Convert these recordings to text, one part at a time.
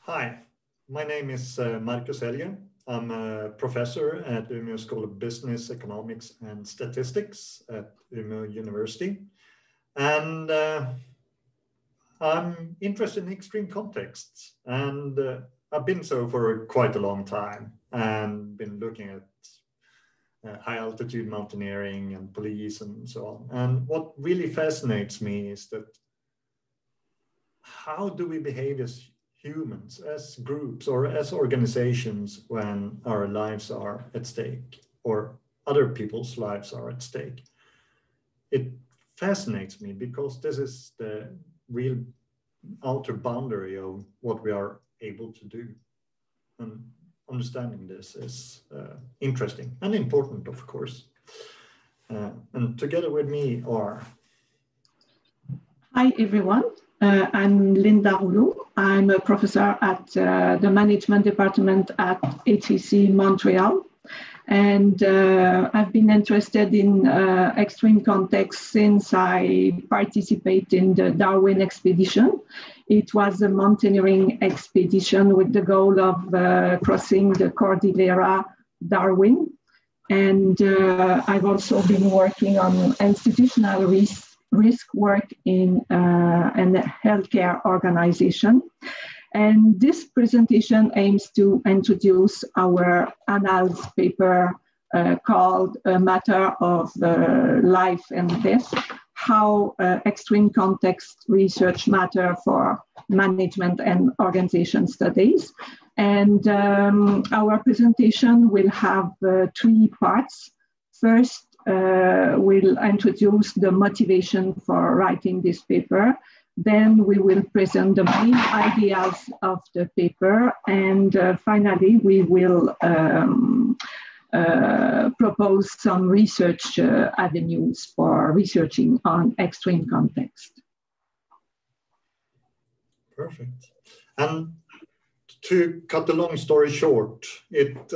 Hi, my name is Markus Hällgren. I'm a professor at Umeå School of Business, Economics and Statistics at Umeå University. And I'm interested in extreme contexts, and I've been so for quite a long time and been looking at high altitude mountaineering and police and so on. And what really fascinates me is that how do we behave as humans, as groups or as organizations when our lives are at stake or other people's lives are at stake? It fascinates me because this is the real outer boundary of what we are able to do. And understanding this is interesting and important, of course. And together with me are... Hi, everyone. I'm Linda Rouleau. I'm a professor at the Management Department at HEC Montreal. And I've been interested in extreme contexts since I participated in the Darwin expedition. It was a mountaineering expedition with the goal of crossing the Cordillera Darwin. And I've also been working on institutional risk work in a healthcare organization. And this presentation aims to introduce our Annals paper called A Matter of Life and Death, how extreme context research matter for management and organization studies. And our presentation will have three parts. First, we'll introduce the motivation for writing this paper. Then we will present the main ideas of the paper. And finally, we will propose some research avenues for researching on extreme context. Perfect. And to cut the long story short, it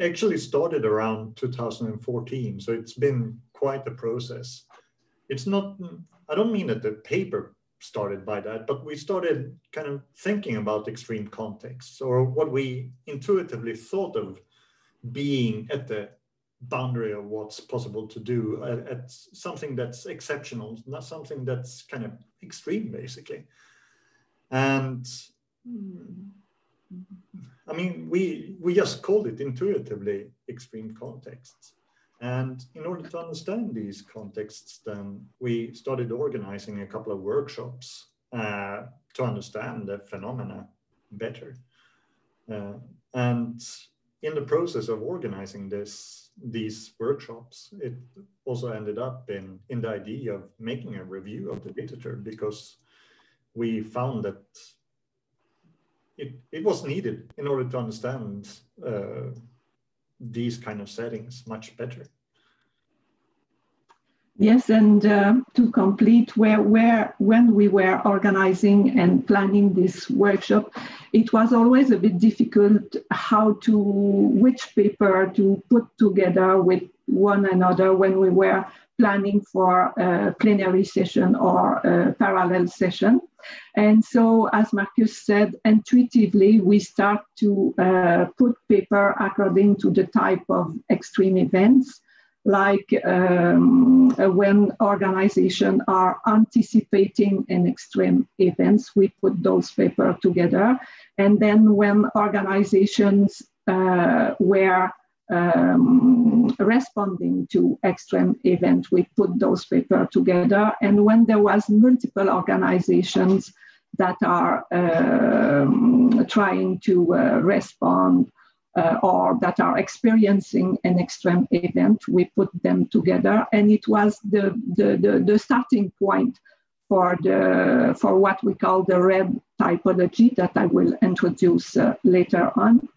actually started around 2014. So it's been quite a process. It's not, I don't mean that the paper started by that, but we started kind of thinking about extreme contexts, or what we intuitively thought of being at the boundary of what's possible to do, at something that's exceptional, not something that's kind of extreme, basically. And I mean, we just called it intuitively extreme contexts. And in order to understand these contexts, then we started organizing a couple of workshops to understand the phenomena better. And in the process of organizing these workshops, it also ended up in the idea of making a review of the literature, because we found that it was needed in order to understand these kind of settings much better. Yes, and to complete when we were organizing and planning this workshop, it was always a bit difficult which paper to put together with one another when we were planning for a plenary session or a parallel session. And so, as Markus said, intuitively, we start to put paper according to the type of extreme events, like when organizations are anticipating an extreme events, we put those papers together. And then when organizations were responding to extreme event, we put those papers together. And when there was multiple organizations that are trying to respond or that are experiencing an extreme event, we put them together. And it was the starting point for what we call the red typology that I will introduce later on.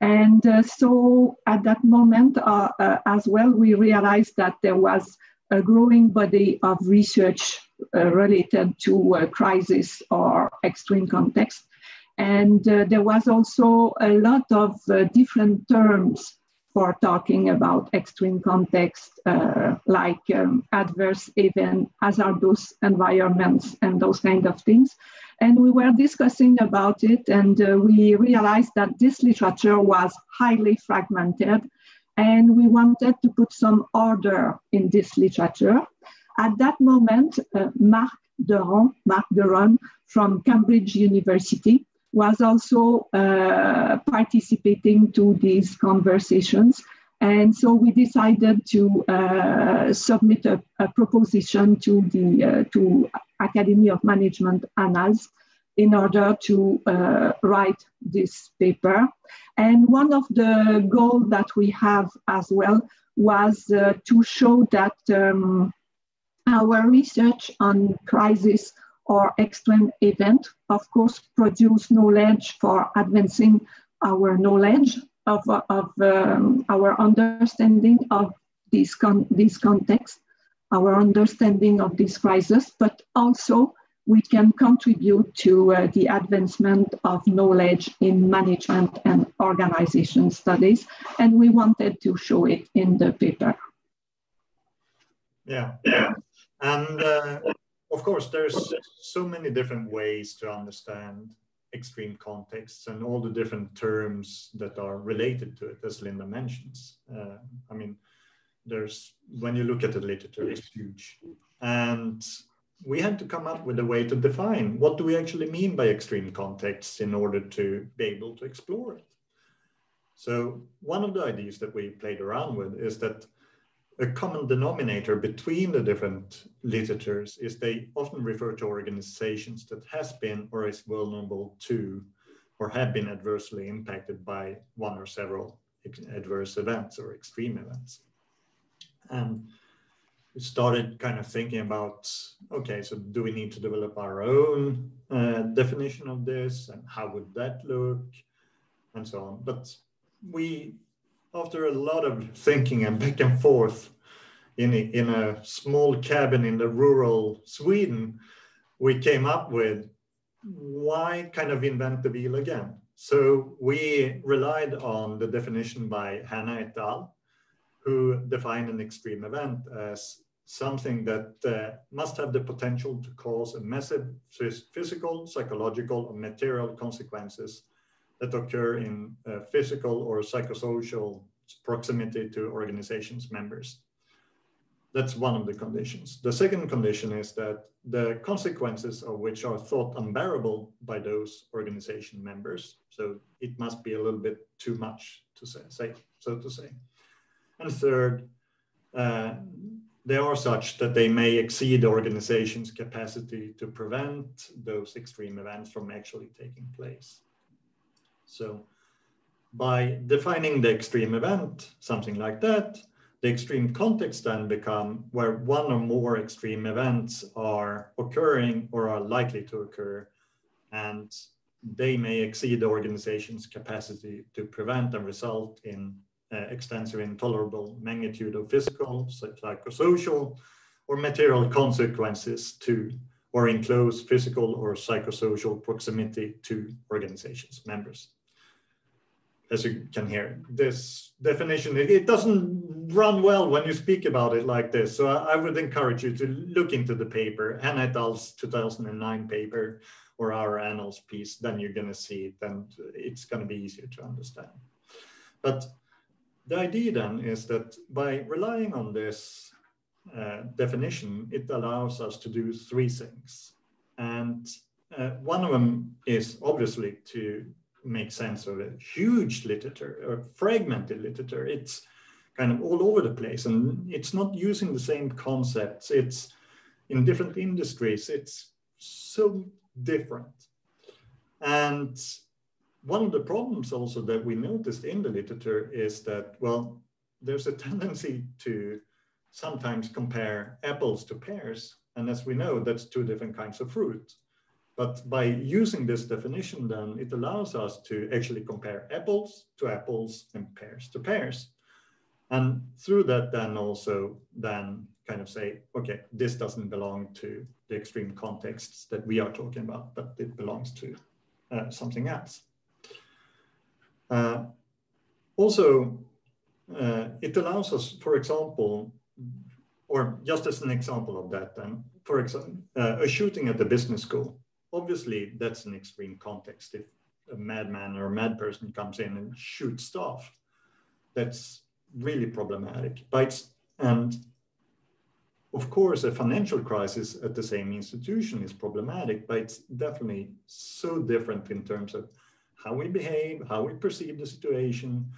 And so at that moment as well, we realized that there was a growing body of research related to crisis or extreme context. And there was also a lot of different terms for talking about extreme context, like adverse event, hazardous environments, and those kind of things. And we were discussing about it, and we realized that this literature was highly fragmented, and we wanted to put some order in this literature. At that moment, Marc Duron from Cambridge University was also participating to these conversations. And so we decided to submit a proposition to the Academy of Management Annals in order to write this paper. And one of the goals that we have as well was to show that our research on crisis or extreme event, of course, produce knowledge for advancing our knowledge of our understanding of this context, our understanding of this crisis, but also we can contribute to the advancement of knowledge in management and organization studies. And we wanted to show it in the paper. Yeah. And of course, there's so many different ways to understand extreme contexts and all the different terms that are related to it, as Linda mentions. I mean, when you look at the literature, it's huge. And we had to come up with a way to define what do we actually mean by extreme contexts in order to be able to explore it. So one of the ideas that we played around with is that a common denominator between the different literatures is they often refer to organizations that has been or is vulnerable to or have been adversely impacted by one or several adverse events or extreme events. And we started kind of thinking about, okay, so do we need to develop our own definition of this, and how would that look, and so on. But we, after a lot of thinking and back and forth in a small cabin in the rural Sweden, we came up with, why kind of invent the wheel again? So we relied on the definition by Hannah et al., who defined an extreme event as something that must have the potential to cause a massive physical, psychological, or material consequences that occur in physical or psychosocial proximity to organizations members. That's one of the conditions. The second condition is that the consequences of which are thought unbearable by those organization members. So it must be a little bit too much to say, so to say. And third, they are such that they may exceed the organization's capacity to prevent those extreme events from actually taking place. So by defining the extreme event, something like that, the extreme context then become where one or more extreme events are occurring or are likely to occur, and they may exceed the organization's capacity to prevent and result in extensive intolerable magnitude of physical, psychosocial, or material consequences to, or in close physical or psychosocial proximity to organizations members. As you can hear, this definition, it doesn't run well when you speak about it like this. So I would encourage you to look into the paper, Hannah et al.'s 2009 paper, or our Annals piece, then you're going to see it, and it's going to be easier to understand. But the idea then is that by relying on this definition, it allows us to do three things. And one of them is obviously to make sense of a huge literature, or fragmented literature. It's kind of all over the place, and it's not using the same concepts. It's in different industries. It's so different. And one of the problems also that we noticed in the literature is that, well, there's a tendency to sometimes compare apples to pears. And as we know, that's two different kinds of fruit. But by using this definition, then it allows us to actually compare apples to apples and pears to pears. And through that, then also then kind of say, okay, this doesn't belong to the extreme contexts that we are talking about, but it belongs to something else. Also, it allows us, for example, or just as an example of that, then, for example, a shooting at the business school. Obviously, that's an extreme context. If a madman or a mad person comes in and shoots staff, that's really problematic. And of course, a financial crisis at the same institution is problematic, but it's definitely so different in terms of how we behave, how we perceive the situation,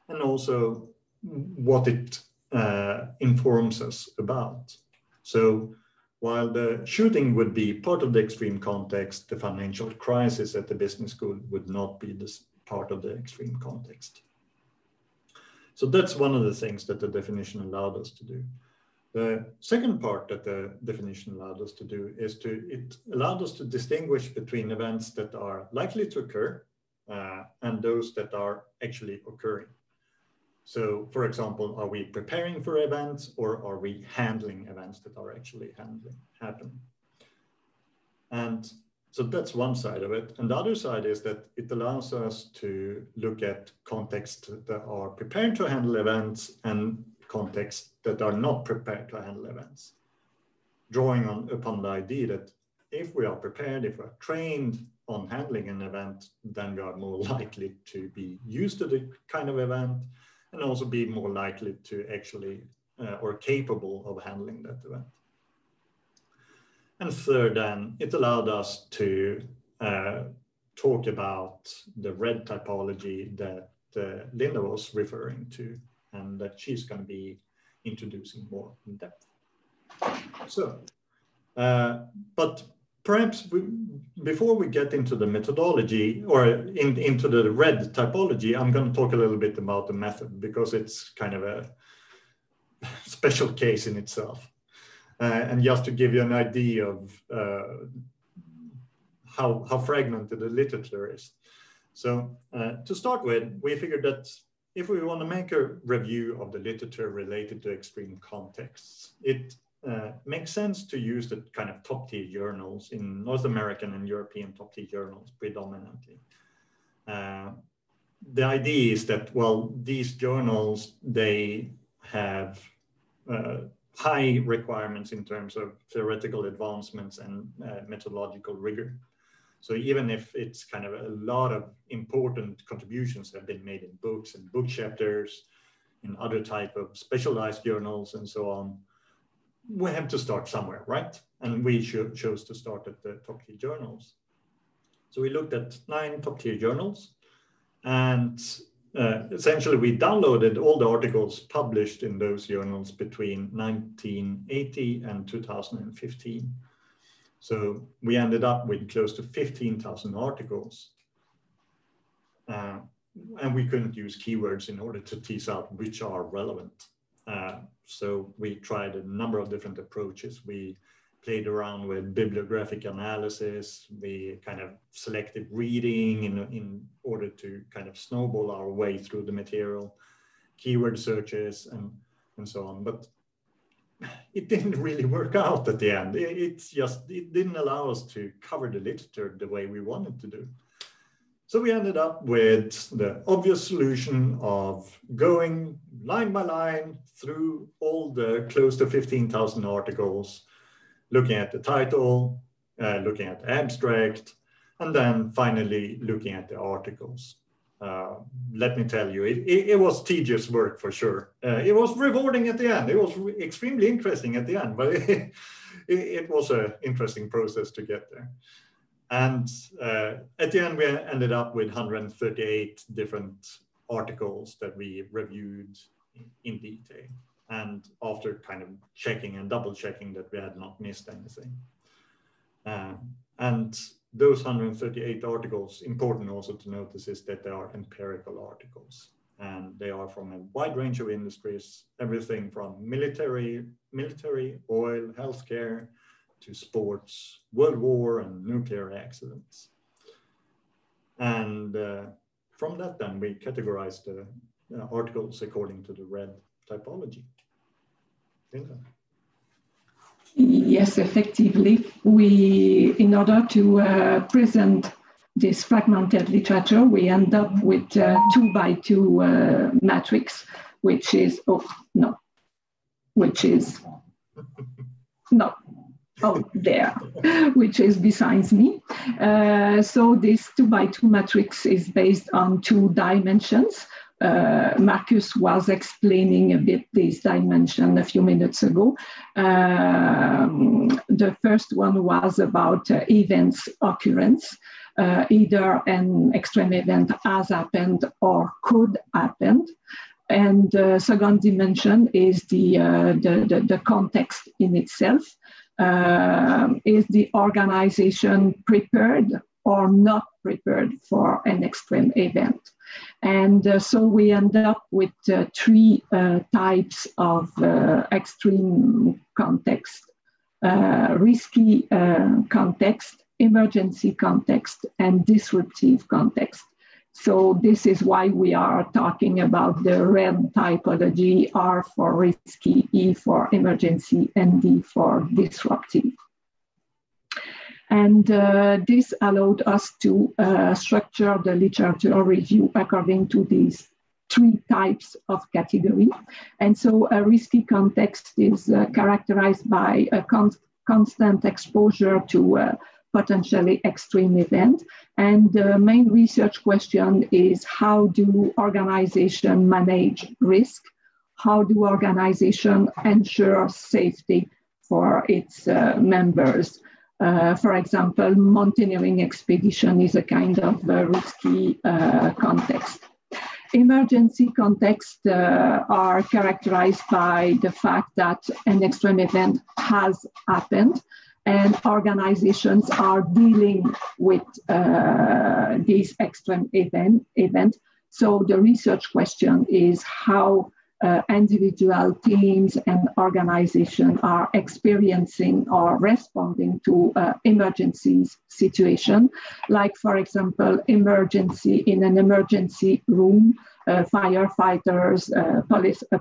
and also what it informs us about. So while the shooting would be part of the extreme context, the financial crisis at the business school would not be this part of the extreme context. So that's one of the things that the definition allowed us to do. The second part that the definition allowed us to do is it allowed us to distinguish between events that are likely to occur and those that are actually occurring. So, for example, are we preparing for events, or are we handling events that are actually happening? And so that's one side of it. And the other side is that it allows us to look at contexts that are prepared to handle events and contexts that are not prepared to handle events, drawing upon the idea that if we are prepared, if we're trained on handling an event, then we are more likely to be used to the kind of event, and also be more likely to actually, or capable of handling that event. And third, then, it allowed us to talk about the red typology that Linda was referring to, and that she's going to be introducing more in depth. So, but perhaps before we get into the methodology or into the red typology, I'm going to talk a little bit about the method, because it's kind of a special case in itself. And just to give you an idea of how fragmented the literature is. So to start with, we figured that if we want to make a review of the literature related to extreme contexts, it makes sense to use the kind of top-tier journals in North American and European top-tier journals predominantly. The idea is that, well, these journals, they have high requirements in terms of theoretical advancements and methodological rigor. So even if it's kind of a lot of important contributions have been made in books and book chapters, in other type of specialized journals and so on, we have to start somewhere, right? And we chose to start at the top tier journals. So we looked at 9 top tier journals, and essentially we downloaded all the articles published in those journals between 1980 and 2015. So we ended up with close to 15,000 articles. And we couldn't use keywords in order to tease out which are relevant. So we tried a number of different approaches. We played around with bibliographic analysis, we kind of selective reading in order to kind of snowball our way through the material, keyword searches, and so on. But it didn't really work out at the end. It didn't allow us to cover the literature the way we wanted to do. So we ended up with the obvious solution of going line by line through all the close to 15,000 articles, looking at the title, looking at the abstract, and then finally looking at the articles. Let me tell you, it was tedious work for sure. It was rewarding at the end. It was extremely interesting at the end, but it was an interesting process to get there. And at the end, we ended up with 138 different articles that we reviewed in detail. And after kind of checking and double checking that we had not missed anything. And those 138 articles, important also to notice is that they are empirical articles. And they are from a wide range of industries, everything from military, oil, healthcare, to sports, World War, and nuclear accidents. And from that, then we categorized the articles according to the red typology. Linda. Yes, effectively. In order to present this fragmented literature, we end up with 2x2 matrix which is, there, which is besides me. So this 2x2 matrix is based on 2 dimensions. Markus was explaining a bit this dimension a few minutes ago. The first one was about events occurrence. Either an extreme event has happened or could happen. And the second dimension is the context in itself. Is the organization prepared or not prepared for an extreme event? And so we end up with 3 types of extreme context: risky context, emergency context, and disruptive context. So this is why we are talking about the red typology: R for risky, E for emergency, and D for disruptive. And this allowed us to structure the literature review according to these 3 types of category. And so a risky context is characterized by a constant exposure to potentially extreme event. And the main research question is, how do organizations manage risk? How do organizations ensure safety for its members? For example, mountaineering expedition is a kind of risky context. Emergency contexts are characterized by the fact that an extreme event has happened and organizations are dealing with this extreme event. So the research question is how individual teams and organizations are experiencing or responding to emergency situation, like, for example, emergency in an emergency room, firefighters,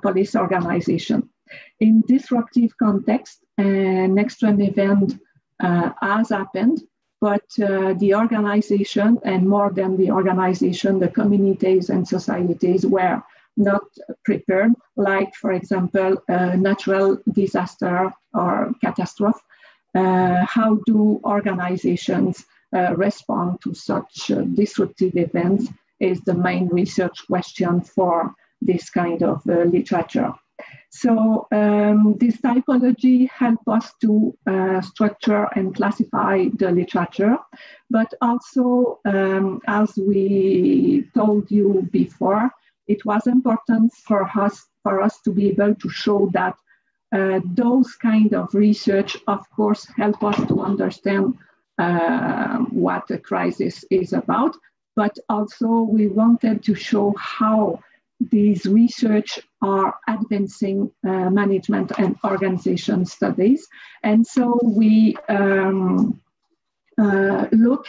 police organization. In disruptive context, an extreme event has happened, but the organization, and more than the organization, the communities and societies were not prepared, like, for example, a natural disaster or catastrophe. How do organizations respond to such disruptive events is the main research question for this kind of literature. So this typology helps us to structure and classify the literature, but also, as we told you before, it was important for us to be able to show that those kind of research, of course, help us to understand what a crisis is about, but also we wanted to show how these research are advancing management and organization studies. And so we look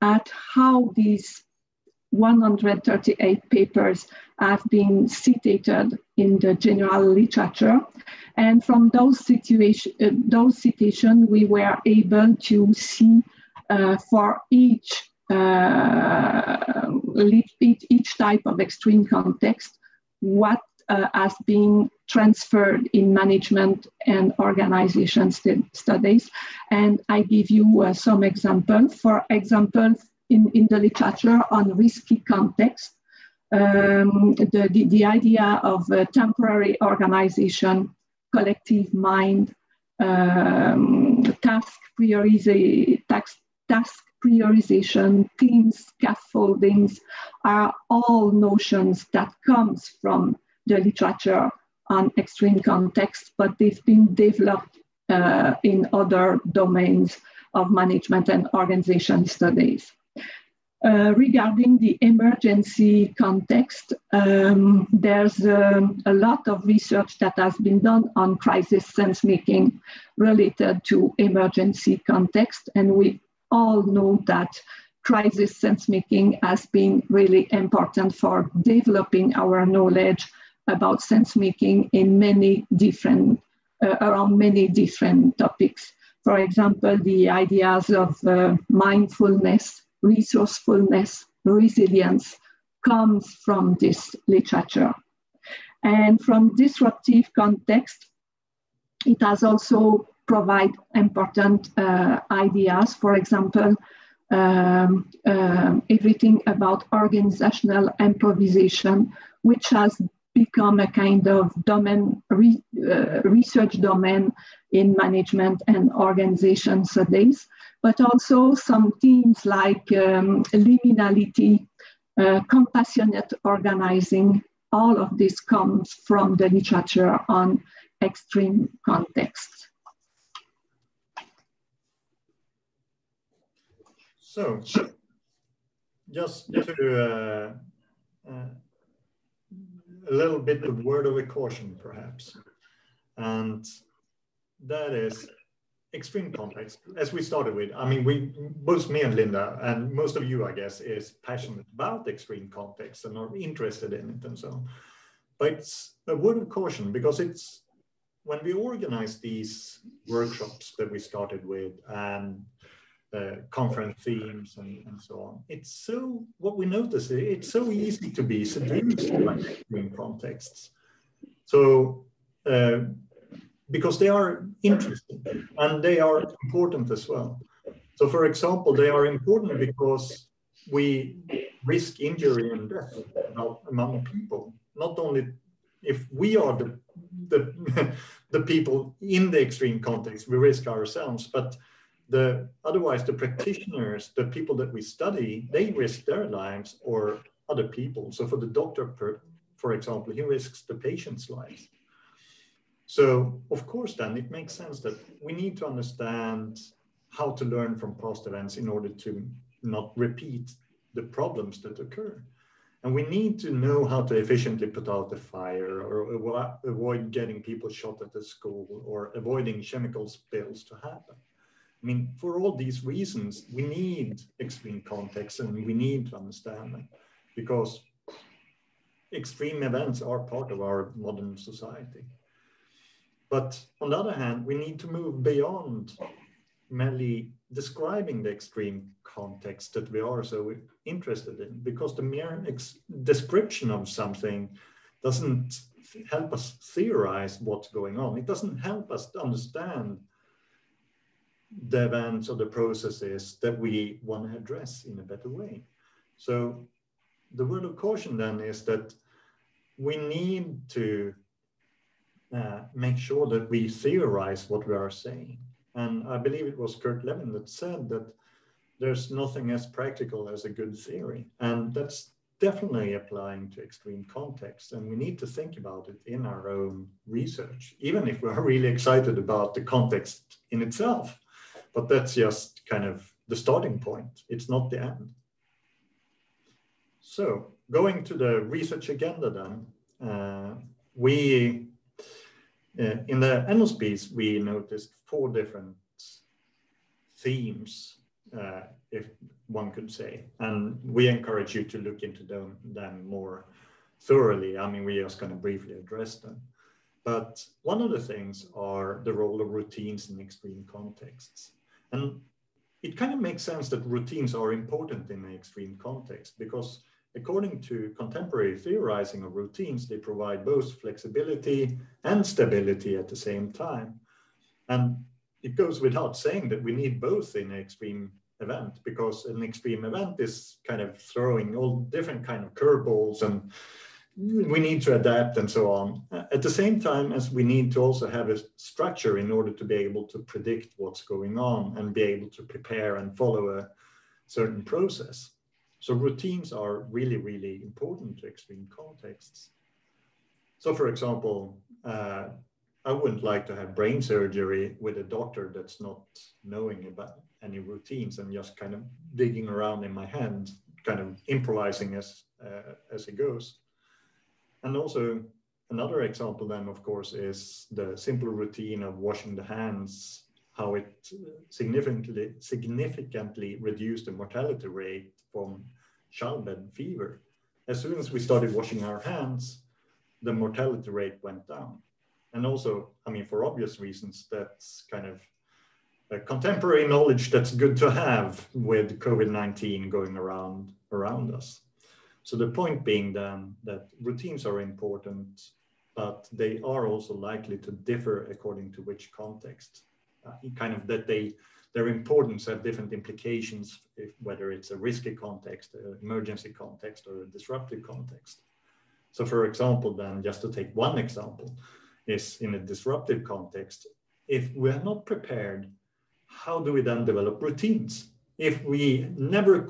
at how these 138 papers have been cited in the general literature. And from those citations, we were able to see for each type of extreme context what has been transferred in management and organization studies. And I give you some examples. For example, in the literature on risky context, the idea of temporary organization, collective mind, task prioritization, team scaffoldings are all notions that comes from the literature on extreme context, but they've been developed in other domains of management and organization studies. Regarding the emergency context, there's a lot of research that has been done on crisis sense making related to emergency context, and we all know that crisis sense making has been really important for developing our knowledge about sense making in many different around many different topics. For example, the ideas of mindfulness, resourcefulness, resilience comes from this literature. And from disruptive context, it has also provide important ideas. For example, everything about organizational improvisation, which has become a kind of domain, research domain in management and organization studies, but also some themes like liminality, compassionate organizing. All of this comes from the literature on extreme context. So, just to a little bit of word of a caution, perhaps, and that is extreme context. As we started with, I mean, both me and Linda, and most of you, I guess, is passionate about extreme context and are interested in it and so on. But it's a word of caution because it's when we organize these workshops that we started with and conference themes and so on. It's so, what we notice, it's so easy to be seduced by extreme contexts. So, because they are interesting and they are important as well. So for example, they are important because we risk injury and death among people, not only if we are the people in the extreme context, we risk ourselves, but otherwise the practitioners, the people that we study, they risk their lives or other people. So for the doctor, for example, he risks the patient's lives. So of course then it makes sense that we need to understand how to learn from past events in order to not repeat the problems that occur. And we need to know how to efficiently put out the fire or avoid getting people shot at the school or avoiding chemical spills to happen. I mean, for all these reasons, we need extreme context and we need to understand them because extreme events are part of our modern society. But on the other hand, we need to move beyond merely describing the extreme context that we are so interested in, because the mere description of something doesn't help us theorize what's going on. It doesn't help us to understand the events or the processes that we want to address in a better way. So the word of caution then is that we need to make sure that we theorize what we are saying. And I believe it was Kurt Lewin that said that there's nothing as practical as a good theory. And that's definitely applying to extreme context. And we need to think about it in our own research, even if we're really excited about the context in itself. But that's just kind of the starting point. It's not the end. So going to the research agenda then, in the Annals piece, we noticed 4 different themes, if one could say, and we encourage you to look into them more thoroughly. I mean, we just going to briefly address them. But one of the things are the role of routines in extreme contexts. And it kind of makes sense that routines are important in an extreme context because according to contemporary theorizing of routines, they provide both flexibility and stability at the same time. And it goes without saying that we need both in an extreme event, because an extreme event is kind of throwing all different kind of curveballs and we need to adapt and so on. At the same time as we need to also have a structure in order to be able to predict what's going on and be able to prepare and follow a certain process. So routines are really, really important to extreme contexts. So for example, I wouldn't like to have brain surgery with a doctor that's not knowing about any routines and just kind of digging around in my hand, kind of improvising as it goes. And also another example then, of course, is the simple routine of washing the hands, how it significantly reduced the mortality rate from childbed fever. As soon as we started washing our hands, the mortality rate went down. And also, I mean, for obvious reasons, that's kind of a contemporary knowledge that's good to have with COVID-19 going around us. So the point being then that routines are important but they are also likely to differ according to which context. Kind of that their importance have different implications, whether it's a risky context, an emergency context, or a disruptive context. So for example, then just to take one example, is in a disruptive context, if we're not prepared, how do we then develop routines? If we never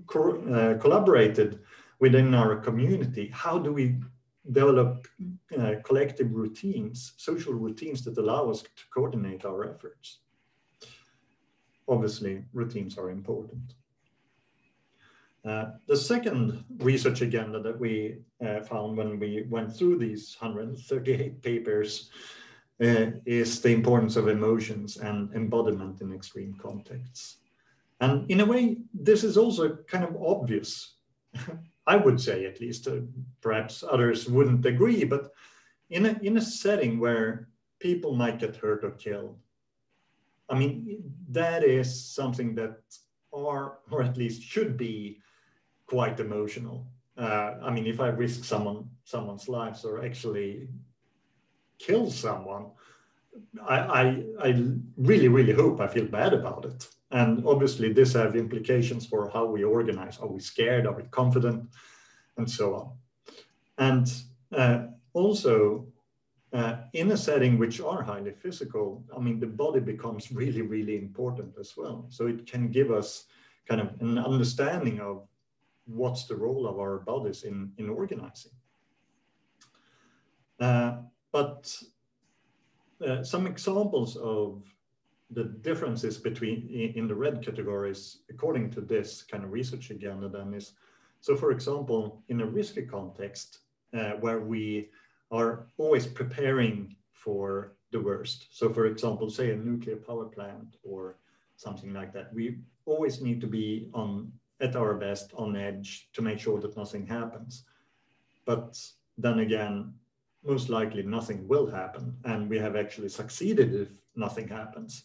collaborated within our community, how do we develop collective routines, social routines that allow us to coordinate our efforts? Obviously, routines are important. The second research agenda that we found when we went through these 138 papers is the importance of emotions and embodiment in extreme contexts. And in a way, this is also kind of obvious, I would say, at least. Perhaps others wouldn't agree, but in a setting where people might get hurt or killed, I mean, that is something that are, or at least should be, quite emotional. I mean, if I risk someone's lives or actually kill someone, I really, really hope I feel bad about it. And obviously this has implications for how we organize. Are we scared? Are we confident? And so on. And also in a setting which are highly physical, I mean, the body becomes really, really important as well. So it can give us kind of an understanding of what's the role of our bodies in organizing. But some examples of the differences between in the red categories, according to this kind of research agenda, then is, so for example, in a risky context where we are always preparing for the worst. So for example, say a nuclear power plant or something like that, we always need to be at our best, on edge, to make sure that nothing happens. But then again, most likely nothing will happen, and we have actually succeeded if nothing happens.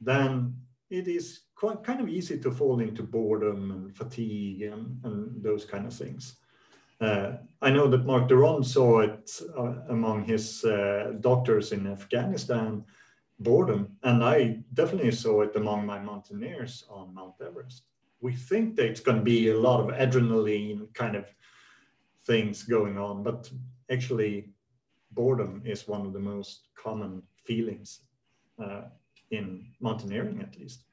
Then it is kind of easy to fall into boredom and fatigue and those kind of things. I know that Mark Durand saw it among his doctors in Afghanistan, boredom, and I definitely saw it among my mountaineers on Mount Everest. We think that it's going to be a lot of adrenaline kind of things going on, but actually boredom is one of the most common feelings in mountaineering, at least.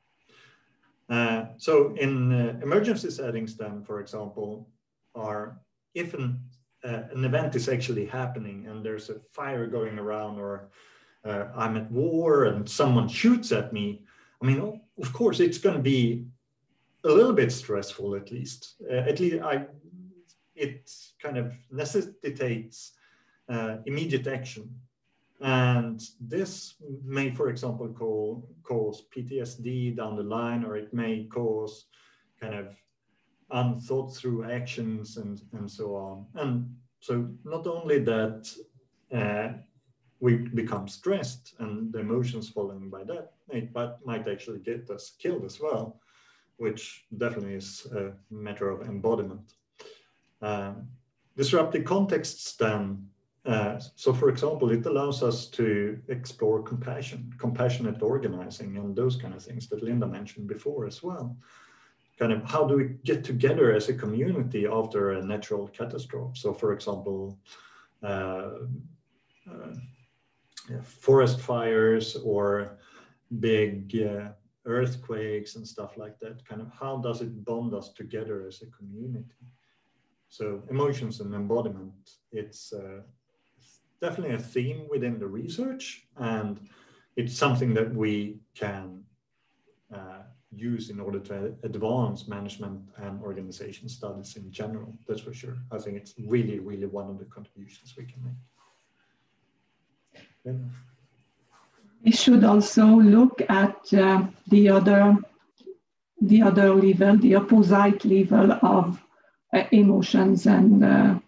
So in emergency settings then, for example, if an event is actually happening and there's a fire going around, or I'm at war and someone shoots at me, I mean, of course, it's going to be a little bit stressful, at least. It kind of necessitates immediate action. And this may, for example, cause PTSD down the line, or it may cause kind of unthought through actions and so on. And so not only that we become stressed and the emotions following by that, but might actually get us killed as well, which definitely is a matter of embodiment. Disruptive contexts then, so for example, it allows us to explore compassionate organizing and those kind of things that Linda mentioned before as well. Kind of how do we get together as a community after a natural catastrophe? So for example, forest fires or big earthquakes and stuff like that, kind of how does it bond us together as a community? So emotions and embodiment, it's definitely a theme within the research, and it's something that we can use in order to advance management and organization studies in general, that's for sure. I think it's really, really one of the contributions we can make. Yeah. We should also look at the other level, the opposite level of emotions and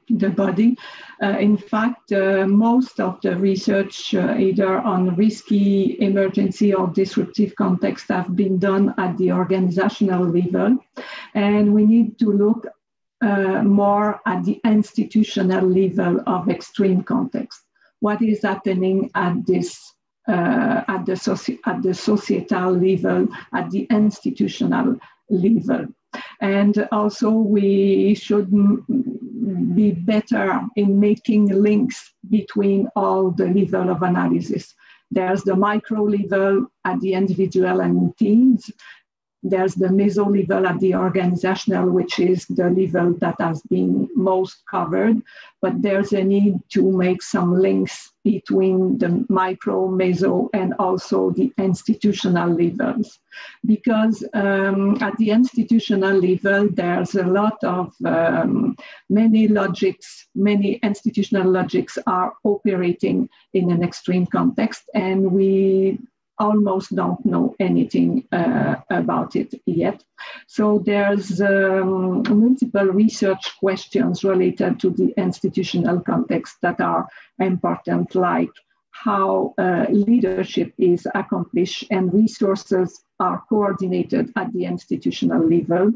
the body. In fact, most of the research either on risky, emergency or disruptive context have been done at the organizational level. And we need to look more at the institutional level of extreme context. What is happening at this at the societal level, at the institutional level. And also we should be better in making links between all the level of analysis. There's the micro level at the individual and teams. There's the meso level at the organizational, which is the level that has been most covered, but there's a need to make some links between the micro, meso, and also the institutional levels. Because at the institutional level, there's a lot of many institutional logics are operating in an extreme context, and we almost don't know anything about it yet. So there's multiple research questions related to the institutional context that are important, like how leadership is accomplished and resources are coordinated at the institutional level,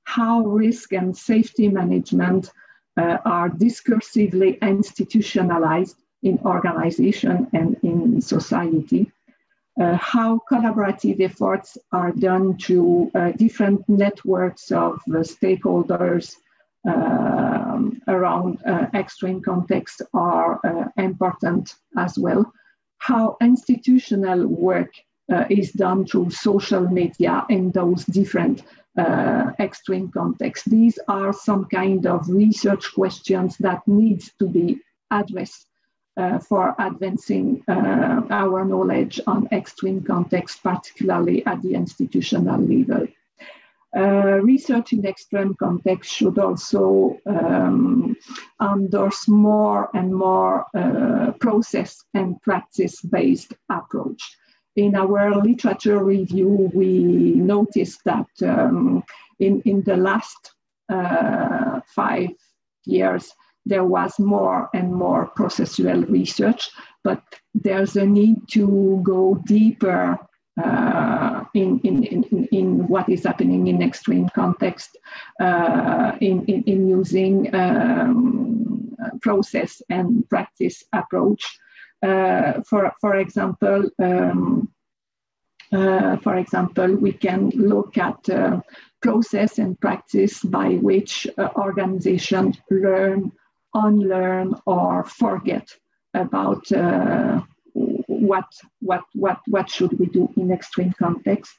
how risk and safety management are discursively institutionalized in organization and in society, how collaborative efforts are done to different networks of stakeholders around extreme contexts are important as well, how institutional work is done through social media in those different extreme contexts. These are some kind of research questions that need to be addressed for advancing our knowledge on extreme context, particularly at the institutional level. Research in extreme context should also endorse more and more process and practice-based approach. In our literature review, we noticed that in the last 5 years, there was more and more processual research, but there's a need to go deeper in what is happening in extreme context, in using process and practice approach. For example, we can look at process and practice by which organizations learn, unlearn, or forget about what should we do in extreme context.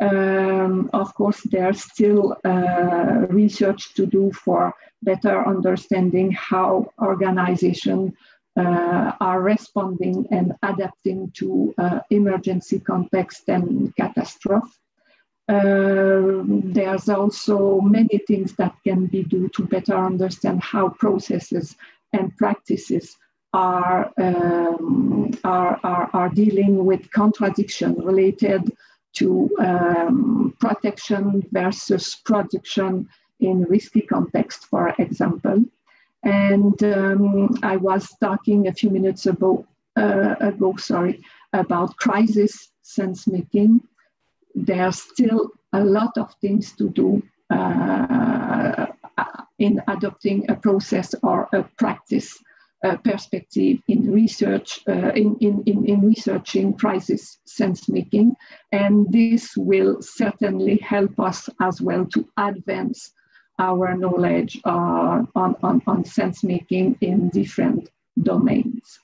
Of course, there's still research to do for better understanding how organizations are responding and adapting to emergency context and catastrophe. There's also many things that can be done to better understand how processes and practices are dealing with contradiction related to protection versus production in risky context, for example. And I was talking a few minutes ago, about crisis sense making. There's still a lot of things to do in adopting a process or a practice perspective in research, in researching crisis sense making. And this will certainly help us as well to advance our knowledge on sense making in different domains.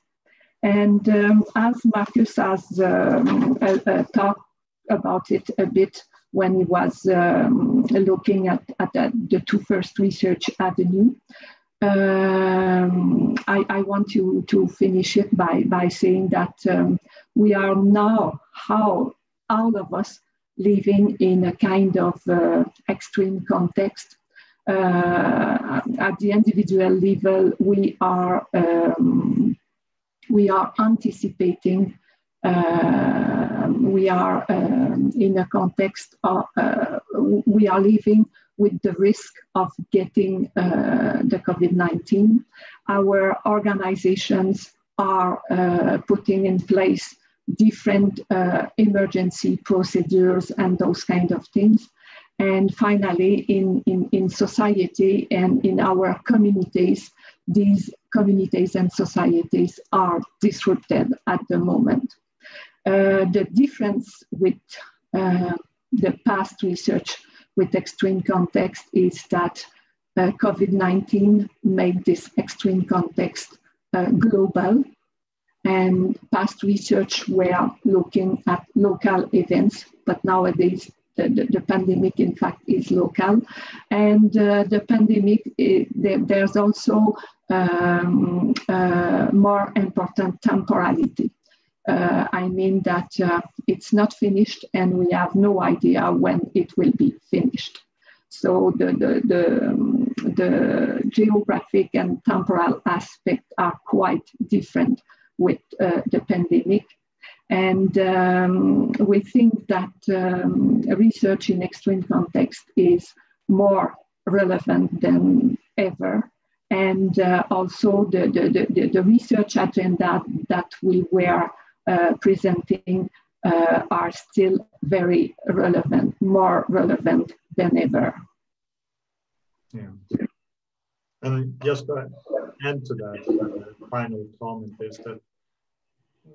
And as Markus has talked about it a bit when he was looking at the two first research avenues, I want to finish it by saying that we are now, all of us, living in a kind of extreme context. At the individual level, we are anticipating. We are in a context of, we are living with the risk of getting the COVID-19. Our organizations are putting in place different emergency procedures and those kind of things. And finally, in society and in our communities, these communities and societies are disrupted at the moment. The difference with the past research with extreme context is that COVID-19 made this extreme context global, and past research were looking at local events, but nowadays the pandemic in fact is local, and the pandemic, there's also more important temporality. I mean that it's not finished and we have no idea when it will be finished. So the geographic and temporal aspects are quite different with the pandemic. And we think that research in extreme context is more relevant than ever. And also the research agenda that we were presenting are still very relevant, more relevant than ever. Yeah. And just to add to that, the final comment is that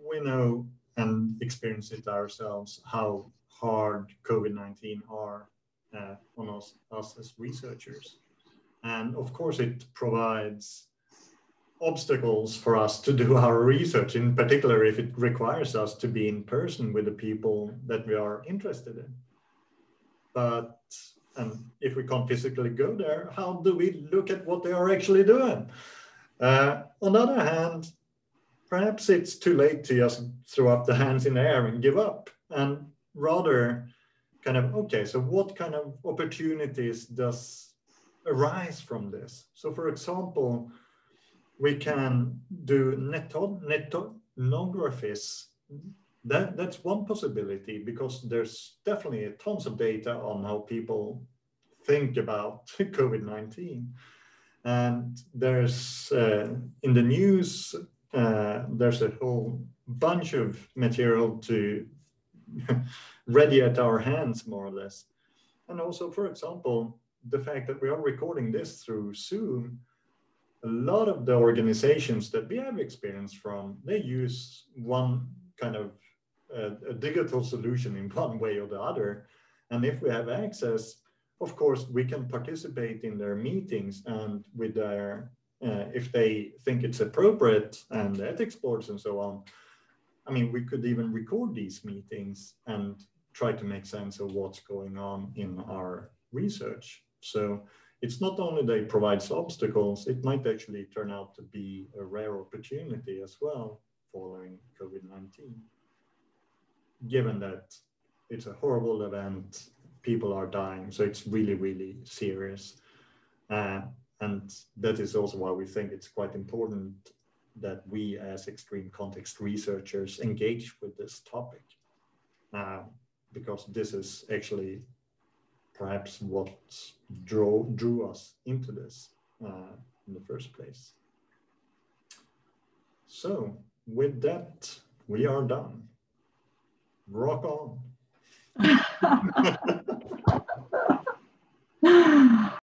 we know and experience it ourselves how hard COVID-19 are on us as researchers. And of course, it provides obstacles for us to do our research, in particular if it requires us to be in person with the people that we are interested in. But if we can't physically go there, how do we look at what they are actually doing? On the other hand, perhaps it's too late to just throw up the hands in the air and give up, and rather kind of, okay, so what kind of opportunities does arise from this? So for example, we can do ethnographies. That's one possibility, because there's definitely tons of data on how people think about COVID-19. And there's, in the news, there's a whole bunch of material to ready at our hands, more or less. And also, for example, the fact that we are recording this through Zoom, a lot of the organizations that we have experience from, they use one kind of a digital solution in one way or the other. And if we have access, of course, we can participate in their meetings, and with their, if they think it's appropriate, and the ethics boards and so on. I mean, we could even record these meetings and try to make sense of what's going on in our research. So it's not only that it provides obstacles, it might actually turn out to be a rare opportunity as well following COVID-19. Given that it's a horrible event, people are dying, so it's really, really serious. And that is also why we think it's quite important that we as extreme context researchers engage with this topic, because this is actually perhaps what drew us into this in the first place. So with that, we are done. Rock on.